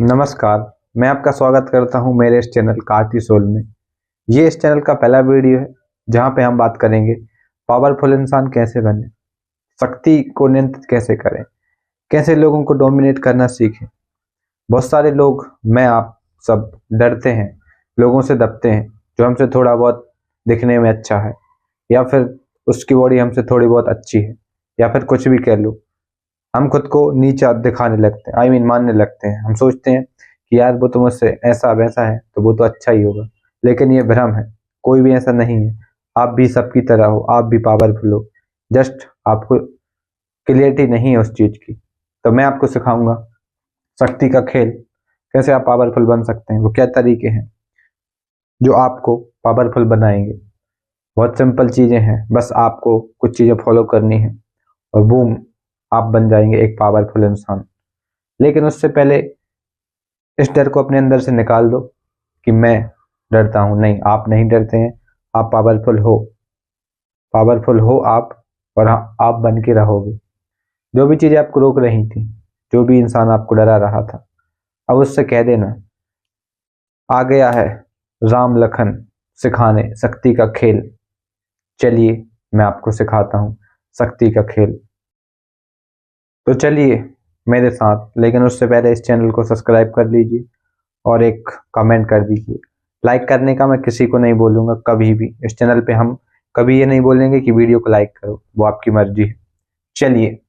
नमस्कार। मैं आपका स्वागत करता हूं मेरे इस चैनल कार्टी सोल में। ये इस चैनल का पहला वीडियो है जहां पे हम बात करेंगे पावरफुल इंसान कैसे बने, शक्ति को नियंत्रित कैसे करें, कैसे लोगों को डोमिनेट करना सीखें। बहुत सारे लोग, मैं आप सब डरते हैं, लोगों से दबते हैं जो हमसे थोड़ा बहुत दिखने में अच्छा है, या फिर उसकी बॉडी हमसे थोड़ी बहुत अच्छी है, या फिर कुछ भी कह लो। हम खुद को नीचा दिखाने लगते हैं, मानने लगते हैं। हम सोचते हैं कि यार वो तो मुझसे ऐसा वैसा है तो वो तो अच्छा ही होगा, लेकिन ये भ्रम है। कोई भी ऐसा नहीं है। आप भी सबकी तरह हो, आप भी पावरफुल हो, जस्ट आपको क्लियरिटी नहीं है उस चीज की। तो मैं आपको सिखाऊंगा शक्ति का खेल, कैसे आप पावरफुल बन सकते हैं। वो क्या तरीके हैं जो आपको पावरफुल बनाएंगे। बहुत सिंपल चीजें हैं, बस आपको कुछ चीजें फॉलो करनी है और बूम, आप बन जाएंगे एक पावरफुल इंसान। लेकिन उससे पहले इस डर को अपने अंदर से निकाल दो कि मैं डरता हूं। नहीं, आप नहीं डरते हैं, आप पावरफुल हो। पावरफुल हो आप, और आप बन के रहोगे। जो भी चीजें आपको रोक रही थी, जो भी इंसान आपको डरा रहा था, अब उससे कह देना आ गया है राम लखन सिखाने शक्ति का खेल। चलिए मैं आपको सिखाता हूं शक्ति का खेल। तो चलिए मेरे साथ, लेकिन उससे पहले इस चैनल को सब्सक्राइब कर लीजिए और एक कमेंट कर दीजिए। लाइक करने का मैं किसी को नहीं बोलूंगा कभी भी। इस चैनल पे हम कभी ये नहीं बोलेंगे कि वीडियो को लाइक करो, वो आपकी मर्जी है। चलिए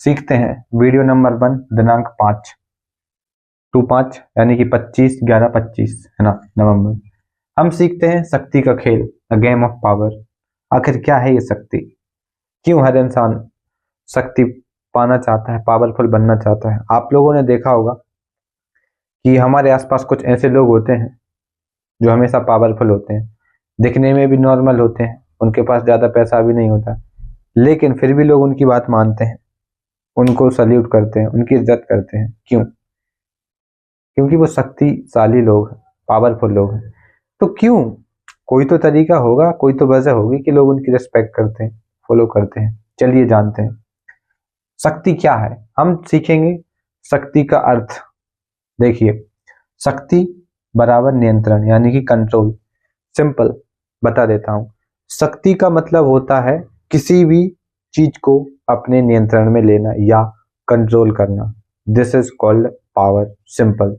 सीखते हैं। वीडियो नंबर 1, दिनांक 5/5 यानी कि 25/11/25 है ना, नवंबर। हम सीखते हैं शक्ति का खेल, अ गेम ऑफ पावर। आखिर क्या है ये शक्ति? क्यों हर इंसान शक्ति पाना चाहता है, पावरफुल बनना चाहता है? आप लोगों ने देखा होगा कि हमारे आसपास कुछ ऐसे लोग होते हैं जो हमेशा पावरफुल होते हैं, दिखने में भी नॉर्मल होते हैं, उनके पास ज्यादा पैसा भी नहीं होता, लेकिन फिर भी लोग उनकी बात मानते हैं, उनको सल्यूट करते हैं, उनकी इज्जत करते हैं। क्यों? क्योंकि वो शक्तिशाली लोग हैं, पावरफुल लोग हैं। तो क्यों? कोई तो तरीका होगा, कोई तो वजह होगी कि लोग उनकी रिस्पेक्ट करते हैं, फॉलो करते हैं। चलिए जानते हैं शक्ति क्या है। हम सीखेंगे शक्ति का अर्थ। देखिए, शक्ति बराबर नियंत्रण यानी कि कंट्रोल। सिंपल बता देता हूं। शक्ति का मतलब होता है किसी भी चीज को अपने नियंत्रण में लेना या कंट्रोल करना। This is called power. Simple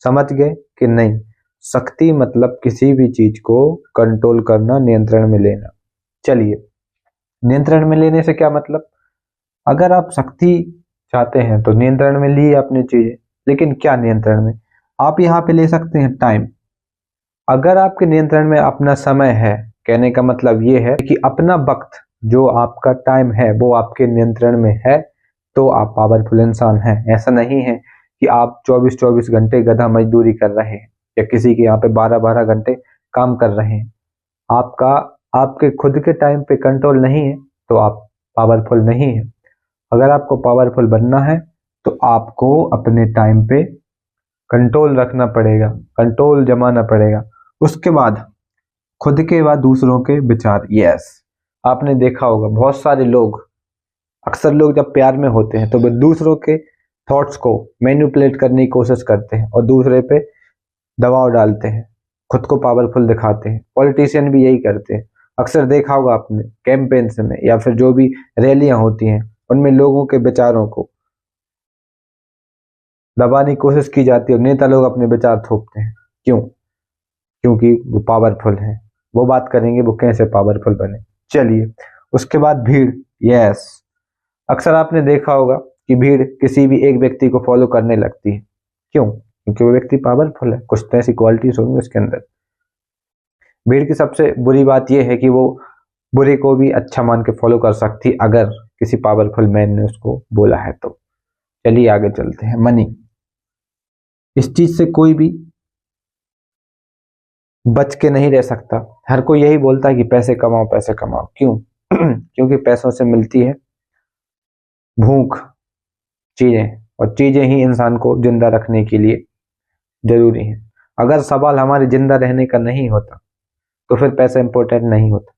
समझ गए कि नहीं? शक्ति मतलब किसी भी चीज को कंट्रोल करना, नियंत्रण में लेना। चलिए, नियंत्रण में लेने से क्या मतलब? अगर आप शक्ति चाहते हैं तो नियंत्रण में लिए अपनी चीजें, लेकिन क्या नियंत्रण में? आप यहाँ पे ले सकते हैं टाइम। अगर आपके नियंत्रण में अपना समय है, कहने का मतलब ये है कि अपना वक्त, जो आपका टाइम है, वो आपके नियंत्रण में है, तो आप पावरफुल इंसान हैं। ऐसा नहीं है कि आप 24-24 घंटे गधा मजदूरी कर रहे हैं या किसी के यहाँ पे 12-12 घंटे काम कर रहे हैं। आपका आपके खुद के टाइम पे कंट्रोल नहीं है तो आप पावरफुल नहीं है। अगर आपको पावरफुल बनना है तो आपको अपने टाइम पे कंट्रोल रखना पड़ेगा, कंट्रोल जमाना पड़ेगा। उसके बाद खुद के बाद दूसरों के विचार। यस, आपने देखा होगा बहुत सारे लोग, अक्सर लोग जब प्यार में होते हैं तो वे दूसरों के थॉट्स को मैनिपुलेट करने की कोशिश करते हैं और दूसरे पे दबाव डालते हैं, खुद को पावरफुल दिखाते हैं। पॉलिटिशियन भी यही करते हैं। अक्सर देखा होगा आपने कैंपेन्स में या फिर जो भी रैलियां होती हैं, उनमें लोगों के विचारों को दबाने की कोशिश की जाती है और नेता लोग अपने विचार थोपते हैं। क्यों? क्योंकि वो पावरफुल है। वो बात करेंगे वो कैसे पावरफुल बने। चलिए, उसके बाद भीड़। यस, अक्सर आपने देखा होगा कि भीड़ किसी भी एक व्यक्ति को फॉलो करने लगती है। क्यों? क्योंकि वो व्यक्ति पावरफुल है, कुछ तो ऐसी क्वालिटीज होंगी उसके अंदर। भीड़ की सबसे बुरी बात यह है कि वो बुरे को भी अच्छा मान के फॉलो कर सकती, अगर किसी पावरफुल मैन ने उसको बोला है तो। चलिए आगे चलते हैं। मनी, इस चीज से कोई भी बच के नहीं रह सकता। हर कोई यही बोलता है कि पैसे कमाओ, पैसे कमाओ। क्यों? क्योंकि पैसों से मिलती है भूख, चीजें, और चीजें ही इंसान को जिंदा रखने के लिए जरूरी है। अगर सवाल हमारे जिंदा रहने का नहीं होता तो फिर पैसा इंपॉर्टेंट नहीं होता।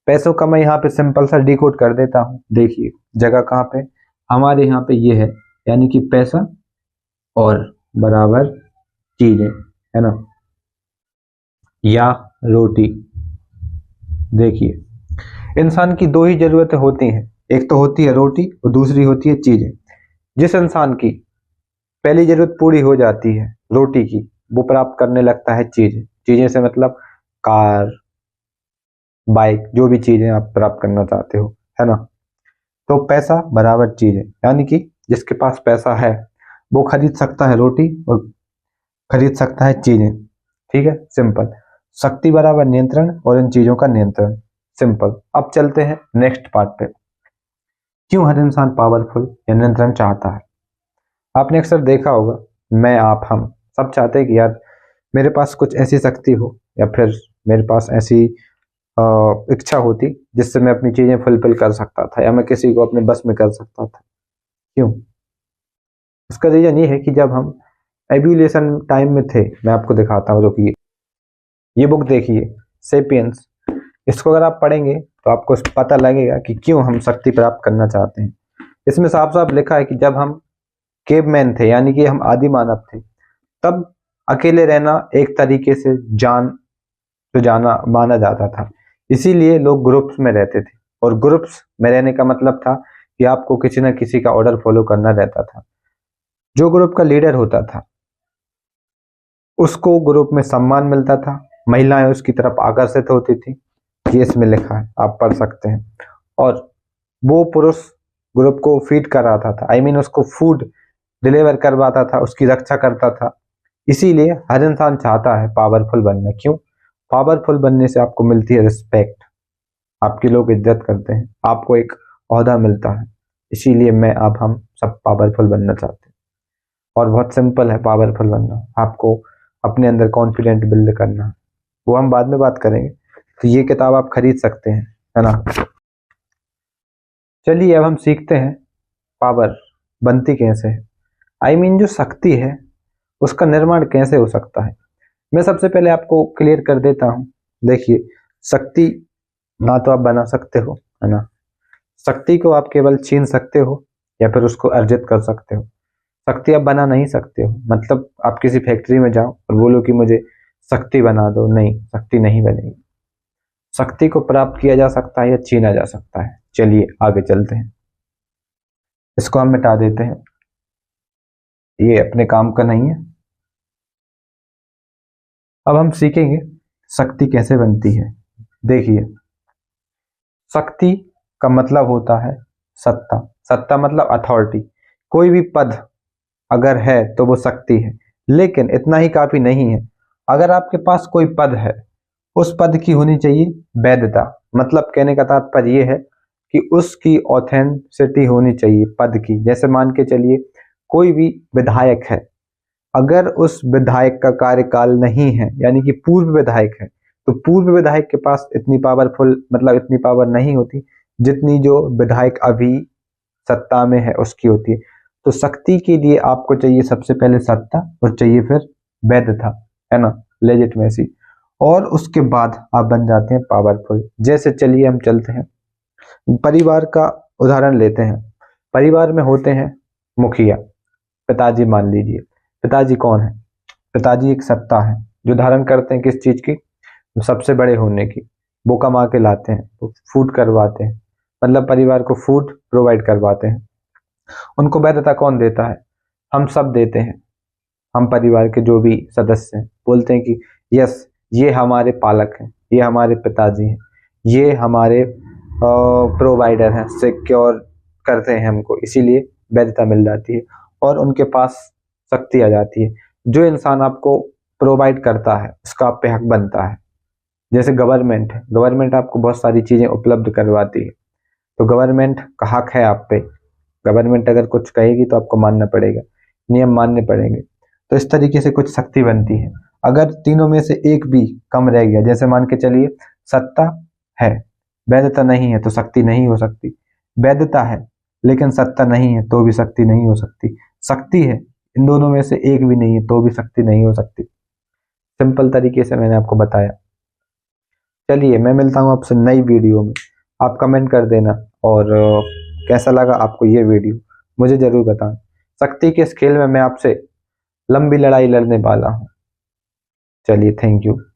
पैसों का मैं यहाँ पे सिंपल सा डिकोड कर देता हूँ। देखिए जगह कहाँ पे हमारे यहाँ पे ये है, यानी कि पैसा और बराबर चीजें, है ना, या रोटी। देखिए, इंसान की दो ही जरूरतें होती हैं, एक तो होती है रोटी और दूसरी होती है चीजें। जिस इंसान की पहली जरूरत पूरी हो जाती है रोटी की, वो प्राप्त करने लगता है चीजें। चीजें से मतलब कार, बाइक, जो भी चीजें आप प्राप्त करना चाहते हो, है ना। तो पैसा बराबर चीजें, यानी कि जिसके पास पैसा है वो खरीद सकता है रोटी और खरीद सकता है चीजें। ठीक है, सिंपल। शक्ति बराबर नियंत्रण और इन चीजों का नियंत्रण। सिंपल। अब चलते हैं नेक्स्ट पार्ट पे। क्यों हर इंसान पावरफुल या नियंत्रण चाहता है? आपने अक्सर देखा होगा, मैं, आप, हम सब चाहते हैं कि यार मेरे पास कुछ ऐसी शक्ति हो, या फिर मेरे पास ऐसी इच्छा होती जिससे मैं अपनी चीजें फुलफिल कर सकता था, या मैं किसी को अपने बस में कर सकता था। क्यों? इसका रीजन ये है कि जब हम एवोल्यूशन टाइम में थे, मैं आपको दिखाता हूँ, रुकिए। ये बुक देखिए, सेपियंस। इसको अगर आप पढ़ेंगे तो आपको पता लगेगा कि क्यों हम शक्ति प्राप्त करना चाहते हैं। इसमें साफ साफ लिखा है कि जब हम केवमैन थे, यानी कि हम आदि मानव थे, तब अकेले रहना एक तरीके से जान तो जाना माना जाता था। इसीलिए लोग ग्रुप्स में रहते थे, और ग्रुप्स में रहने का मतलब था कि आपको किसी न किसी का ऑर्डर फॉलो करना रहता था। जो ग्रुप का लीडर होता था उसको ग्रुप में सम्मान मिलता था, महिलाएं उसकी तरफ आकर्षित होती थी। ये इसमें लिखा है, आप पढ़ सकते हैं। और वो पुरुष ग्रुप को फीड कराता था, आई मीन उसको फूड डिलीवर करवाता था, उसकी रक्षा करता था। इसीलिए हर इंसान चाहता है पावरफुल बनना। क्यों? पावरफुल बनने से आपको मिलती है रिस्पेक्ट, आपके लोग इज्जत करते हैं, आपको एक ओहदा मिलता है। इसीलिए मैं, आप, हम सब पावरफुल बनना चाहते हैं। और बहुत सिंपल है पावरफुल बनना, आपको अपने अंदर कॉन्फिडेंट बिल्ड करना, वो हम बाद में बात करेंगे। तो ये किताब आप खरीद सकते हैं, है ना। चलिए अब हम सीखते हैं पावर बनती कैसे है, आई मीन जो शक्ति है उसका निर्माण कैसे हो सकता है। मैं सबसे पहले आपको क्लियर कर देता हूं। देखिए, शक्ति ना तो आप बना सकते हो, है ना। शक्ति को आप केवल छीन सकते हो या फिर उसको अर्जित कर सकते हो। शक्ति आप बना नहीं सकते हो। मतलब आप किसी फैक्ट्री में जाओ और बोलो कि मुझे शक्ति बना दो, नहीं, शक्ति नहीं बनेगी। शक्ति को प्राप्त किया जा सकता है या छीना जा सकता है। चलिए आगे चलते हैं, इसको हम मिटा देते हैं, ये अपने काम का नहीं है। अब हम सीखेंगे शक्ति कैसे बनती है। देखिए, शक्ति का मतलब होता है सत्ता। सत्ता मतलब अथॉरिटी। कोई भी पद अगर है तो वो शक्ति है। लेकिन इतना ही काफी नहीं है। अगर आपके पास कोई पद है, उस पद की होनी चाहिए वैधता। मतलब कहने का तात्पर्य यह है कि उसकी ऑथेंटिसिटी होनी चाहिए पद की। जैसे मान के चलिए कोई भी विधायक है, अगर उस विधायक का कार्यकाल नहीं है, यानी कि पूर्व विधायक है, तो पूर्व विधायक के पास इतनी पावरफुल, मतलब इतनी पावर नहीं होती जितनी जो विधायक अभी सत्ता में है उसकी होती है। तो शक्ति के लिए आपको चाहिए सबसे पहले सत्ता, और चाहिए फिर वैधता, है ना, लेजिटमेसी। और उसके बाद आप बन जाते हैं पावरफुल। जैसे चलिए हम चलते हैं, परिवार का उदाहरण लेते हैं। परिवार में होते हैं मुखिया, पिताजी मान लीजिए। पिताजी कौन है? पिताजी एक सत्ता है जो धारण करते हैं किस चीज की? सबसे बड़े होने की। वो कमा के लाते हैं, वो फूड करवाते हैं, मतलब परिवार को फूड प्रोवाइड करवाते हैं। उनको वैधता कौन देता है? हम सब देते हैं। हम परिवार के जो भी सदस्य हैं बोलते हैं कि यस, ये हमारे पालक हैं, ये हमारे पिताजी हैं, ये हमारे प्रोवाइडर हैं, सिक्योर करते हैं हमको। इसीलिए वैधता मिल जाती है और उनके पास शक्ति आ जाती है। जो इंसान आपको प्रोवाइड करता है उसका आप पे हक बनता है। जैसे गवर्नमेंट है, गवर्नमेंट आपको बहुत सारी चीजें उपलब्ध करवाती है, तो गवर्नमेंट का हक है आप पे। गवर्नमेंट अगर कुछ कहेगी तो आपको मानना पड़ेगा, नियम मानने पड़ेंगे। तो इस तरीके से कुछ शक्ति बनती है। अगर तीनों में से एक भी कम रह गया, जैसे मान के चलिए सत्ता है, वैधता नहीं है, तो शक्ति नहीं हो सकती। वैधता है लेकिन सत्ता नहीं है तो भी शक्ति नहीं हो सकती। शक्ति है, इन दोनों में से एक भी नहीं है तो भी शक्ति नहीं हो सकती। सिंपल तरीके से मैंने आपको बताया। चलिए मैं मिलता हूँ आपसे नई वीडियो में। आप कमेंट कर देना और कैसा लगा आपको ये वीडियो मुझे जरूर बताएं। शक्ति के इस खेल में मैं आपसे लंबी लड़ाई लड़ने वाला हूँ। चलिए, थैंक यू।